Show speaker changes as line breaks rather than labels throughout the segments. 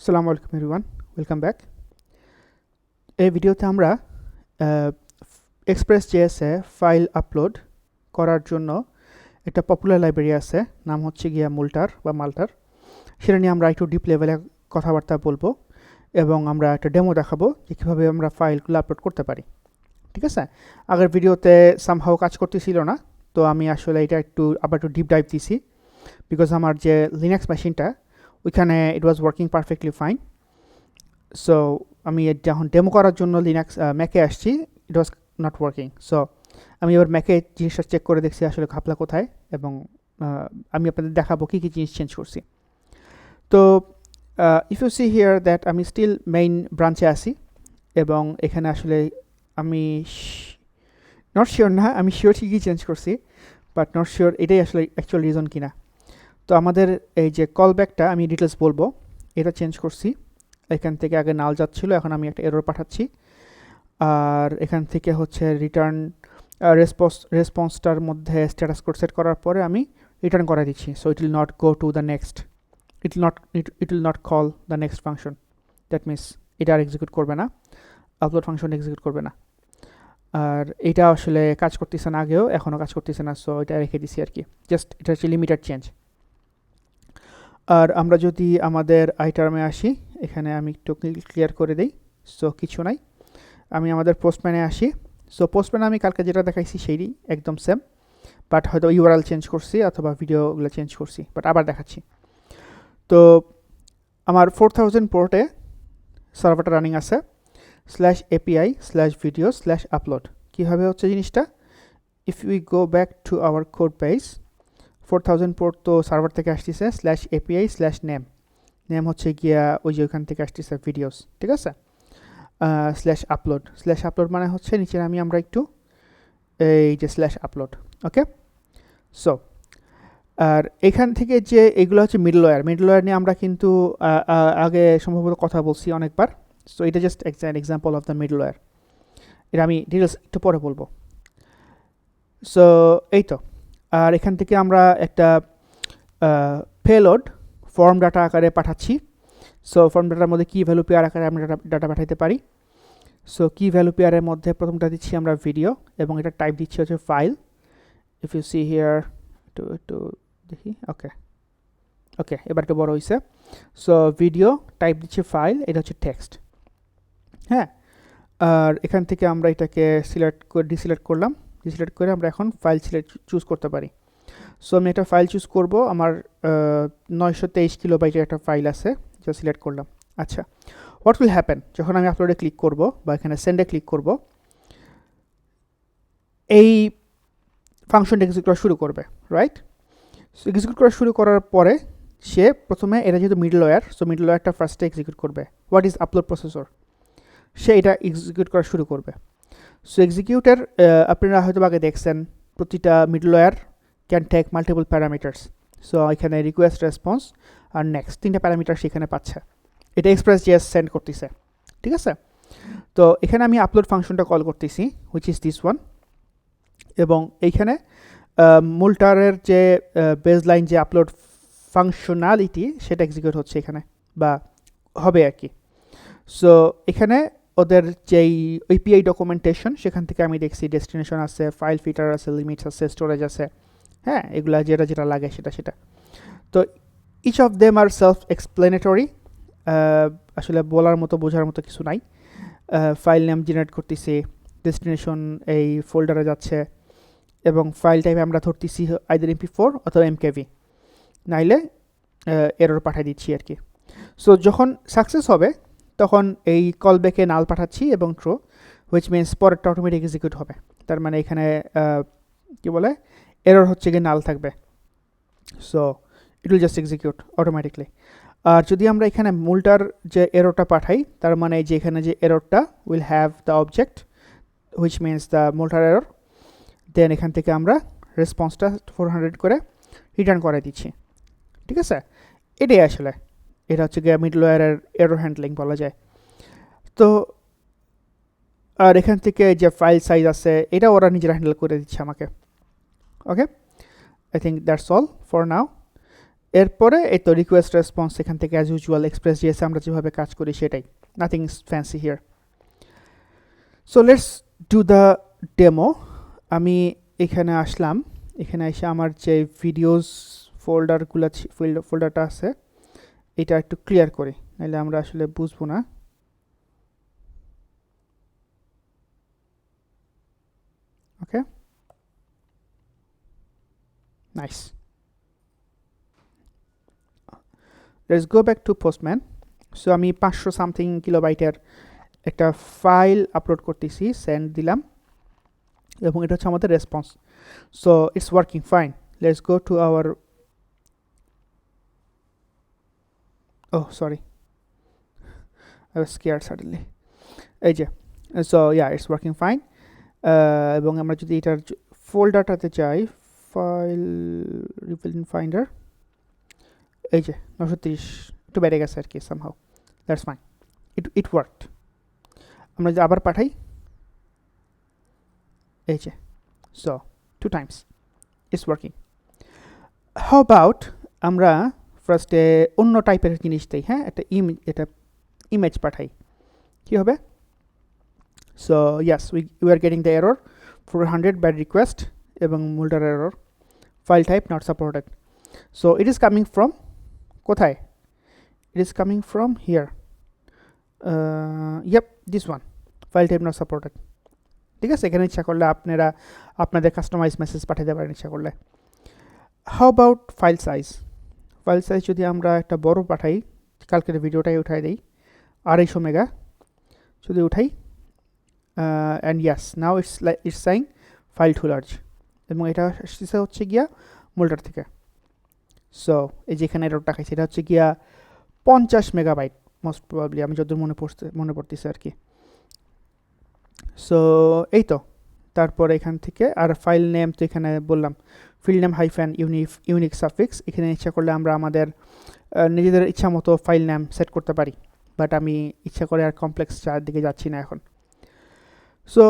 আসসালামু আলাইকুম everyone, welcome back. এই ভিডিওতে আমরা এক্সপ্রেস জেএসে ফাইল আপলোড করার জন্য একটা পপুলার লাইব্রেরি আছে, নাম হচ্ছে গিয়া মুল্টার বা মাল্টার। সেটা নিয়ে আমরা একটু ডিপ লেভেলে কথাবার্তা বলবো এবং আমরা একটা ডেমো দেখাবো যে কীভাবে আমরা ফাইলগুলো আপলোড করতে পারি। ঠিক আছে, আগের ভিডিওতে সামহাও কাজ করতেছিল না, তো আমি আসলে এটা আবার একটু ডিপ ডাইভ দিছি, বিকজ আমার যে লিনাক্স মেশিনটা ওইখানে it was working perfectly fine. So আমি যখন ডেমো করার জন্য লিনাক্স ম্যাকে আসছি, it was not working. So আমি এবার ম্যাকে জিনিসটা চেক করে দেখছি আসলে ঘাপলা কোথায়, এবং আমি আপনাদের দেখাবো কী কী জিনিস চেঞ্জ করছি। তো if you see here that আমি স্টিল মেইন ব্রাঞ্চে আসি, এবং এখানে আসলে আমি নট শিওর না, আমি শিওর ঠিকই চেঞ্জ করছি, বাট নট শিওর এটাই আসলে অ্যাকচুয়াল রিজন কিনা। তো আমাদের এই যে কল ব্যাকটা আমি ডিটেলস বলবো, এটা চেঞ্জ করছি। এখান থেকে আগে নাল যাচ্ছিলো, এখন আমি একটা এরর পাঠাচ্ছি। আর এখান থেকে হচ্ছে রিটার্ন রেসপন্সটার মধ্যে স্ট্যাটাস কোড সেট করার পরে আমি রিটার্ন করে দিচ্ছি। So it will not go to the next, it will not call the next function. That means এটা আর এক্সিকিউট করবে না, আপলোড ফাংশন এক্সিকিউট করবে না। আর এটা আসলে কাজ করতেছে না, আগেও এখনও কাজ করতেছে না, সো এটা রেখে দিছি আর কি। জাস্ট এটা হচ্ছে লিমিটেড চেঞ্জ। আর আমরা যদি আমাদের আইটার্মে আসি, এখানে আমি একটু ক্লিয়ার করে দিই। সো কিছু নাই, আমি আমাদের পোস্টম্যানে আসি। সো পোস্টম্যানে আমি কালকে যেটা দেখাইছি সেই একদম সেম, বাট হয়তো ইউআরএল চেঞ্জ করছি অথবা ভিডিওগুলো চেঞ্জ করছি, বাট আবার দেখাচ্ছি। তো আমার 4000 পোর্টে সার্ভারটা রানিং আছে, /API/video/upload। কীভাবে হচ্ছে জিনিসটা, if we go back to our code page, 4000 port তো সার্ভার থেকে আসতেছে, /API/name, নেম হচ্ছে গিয়া ওই যে ওইখান থেকে আসতেছে ভিডিওস, ঠিক আছে। /upload মানে হচ্ছে নিচে নামি আমরা একটু এই যে /upload, ওকে। সো আর এখান থেকে যে এগুলো হচ্ছে মিডলওয়্যার নিয়ে আমরা কিন্তু আগে সম্ভবত কথা বলছি অনেকবার। সো এটা just example of the middleware, এটা আমি ডিটেলস একটু পরে বলবো। সো এই তো, আর এখান থেকে আমরা একটা পেলোড ফর্ম ডাটা আকারে পাঠাচ্ছি। সো ফর্ম ডাটার মধ্যে কি ভ্যালু পেয়ার আকারে আমরা ডাটা পাঠাতে পারি। সো কি ভ্যালু পেয়ারের মধ্যে প্রথমটা দিচ্ছি আমরা ভিডিও, এবং এটা টাইপ দিচ্ছি হচ্ছে file. If you see here, একটু দেখি, ওকে ওকে, এবার একটু বড় হয়েছে। সো ভিডিও টাইপ দিচ্ছি ফাইল, এটা হচ্ছে টেক্সট, হ্যাঁ। আর এখান থেকে আমরা এটাকে ডিসিলেক্ট করলাম, ডিসিলেক্ট করে আমরা এখন ফাইল চুজ করতে পারি। সো আমি একটা ফাইল চুজ করব, আমার 923 কিলোবাইটের একটা ফাইল আছে, যা সিলেক্ট করলাম। আচ্ছা, হোয়াট উইল হ্যাপেন যখন আমি আপলোডে ক্লিক করব বা এখানে সেন্ডে ক্লিক করব, এই ফাংশনটা এক্সিকিউট করা শুরু করবে, রাইট। সো এক্সিকিউট করা শুরু করার পরে সে প্রথমে, এটা যেহেতু মিডলওয়্যার, সো মিডলওয়্যারটা ফার্স্টে এক্সিকিউট করবে। হোয়াট ইজ আপলোড প্রসেসর, সে এটা এক্সিকিউট করা শুরু করবে। সো এক্সিকিউটের আপনারা হয়তো আগে দেখছেন, প্রতিটা middleware can take multiple parameters. So এখানে রিকোয়েস্ট, রেসপন্স আর নেক্সট, 3টা প্যারামিটার সেখানে পাচ্ছে। এটা এক্সপ্রেস জেএস সেন্ড করতেছে, ঠিক আছে। তো এখানে আমি আপলোড ফাংশনটা কল করতেছি, হুইচ ইজ দিস ওয়ান, এবং এইখানে মুল্টারের যে বেসলাইন যে আপলোড ফাংশনালিটি সেটা এক্সিকিউট হচ্ছে এখানে, বা হবে আর কি। সো এখানে ওদের যেই এপিআই ডকুমেন্টেশন, সেখান থেকে আমি দেখছি ডেস্টিনেশন আছে, ফাইল ফিল্টার আছে, লিমিটস আছে, স্টোরেজ আছে, হ্যাঁ, এগুলা যেটা লাগে সেটা। তো each of them are self explanatory, আসলে বলার মতো বোঝার মতো কিছু নাই। ফাইল নেম জেনারেট করতেছি, ডেস্টিনেশন এই ফোল্ডারে যাচ্ছে, এবং ফাইল টাইপে আমরা ধরতেছি আইদার MP4 অথবা MKV, নাইলে এরর পাঠিয়ে দিচ্ছি আর কি। সো যখন সাকসেস হবে তখন এই কলব্যাকে নাল পাঠাচ্ছি এবং ট্রু, হুইচ মিনস পরেরটা অটোমেটিক এক্সিকিউট হবে। তার মানে এখানে কি বলে, এরর হচ্ছে গিয়ে নাল থাকবে। So it will just execute automatically. আর যদি আমরা এখানে মুল্টার যে এররটা পাঠাই, তার মানে যে এখানে যে এররটা will have the object, which means the multer error. Then এখান থেকে আমরা রেসপন্সটা 400 করে রিটার্ন করে দিচ্ছি, ঠিক আছে। এটাই আসলে, এটা হচ্ছে গিয়ে মিডলওয়্যারের এরর হ্যান্ডলিং বলা যায়। তো আর এখান থেকে যে ফাইল সাইজ আছে, এটা ওরা নিজেরা হ্যান্ডেল করে দিচ্ছে আমাকে, okay. I think that's all for now. এরপরে এই তো রিকোয়েস্ট রেসপন্স এখান থেকে অ্যাজ ইউজুয়াল এক্সপ্রেস.js আমরা যেভাবে কাজ করি সেটাই, nothing is fancy here. So let's do the demo. আমি এখানে আসলাম, এখানে এসে আমার যে ভিডিওস ফোল্ডারটা আছে এটা একটু ক্লিয়ার করি, নাহলে আমরা আসলে বুঝবো না। Okay, nice. Let's go back to Postman. So আমি 500 সামথিং কিলোবাইটের একটা ফাইল আপলোড করতেছি, সেন্ড দিলাম, এবং এটা হচ্ছে আমাদের response. So it's working fine. Let's go to our, oh sorry, I was scared suddenly. এই যে, so yeah it's working fine. এবং আমরা যদি এটার ফোল্ডারটাতে যাই, ফাইল রিভিল ফাইন্ডার, এই যে 930 একটু বেড়ে গেছে আর কি, somehow that's fine, it worked. আমরা যদি আবার পাঠাই, এই যে, so 2 times it's working. How about আমরা ফার্স্টে অন্য টাইপের জিনিস দিই, হ্যাঁ, এটা ইমেজ পাঠাই, কি হবে? So yes, we are getting the error 400 bad request এবং multer error, file type not supported. So it is coming from কোথায়? It is coming from here, yep, this one, file type not supported. ঠিক আছে, এখানে ইচ্ছা করলে আপনারা আপনাদের customise message পাঠাতে পারেন ইচ্ছা করলে। How about file size? File size যদি আমরা একটা বড় পাঠাই, কালকের ভিডিওটাই উঠাই দিই, 250 মেগা যদি উঠাই, and yes, now it's saying file too large, এবং এটা আসছে হচ্ছে গিয়া মোল্টার থেকে। সো এই যেখানে এররটা খাইছে এটা হচ্ছে গিয়া 50 মেগাবাইট মোস্ট প্রবাবলি, আমি যতদূর মনে পড়তেছে আর কি। সো এই তো, তারপর এখান থেকে আর ফাইল নেম তো এখানে বললাম field name hyphen unique suffix, এখানে ইচ্ছা করলে আমরা আমাদের নিজেদের ইচ্ছা মতো ফাইল নেম সেট করতে পারি, বাট আমি ইচ্ছা করে আর কমপ্লেক্স দিকে যাচ্ছি না এখন। সো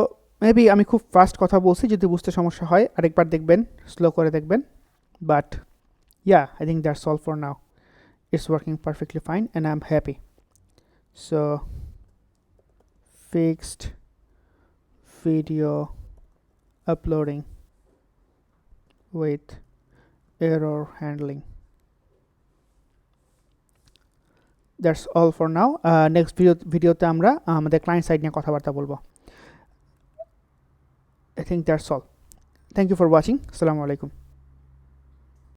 মেবি আমি খুব ফাস্ট কথা বলছি, যদি বুঝতে সমস্যা হয় আরেকবার দেখবেন, স্লো করে দেখবেন, but yeah, I think that's all for now. It's working perfectly fine and I'm happy. So fixed video uploading with error handling. That's all for now. Next ভিডিওতে আমরা আমাদের ক্লায়েন্ট সাইড নিয়ে কথাবার্তা বলবো। I think that's all. Thank you for watching. Assalamu alaikum.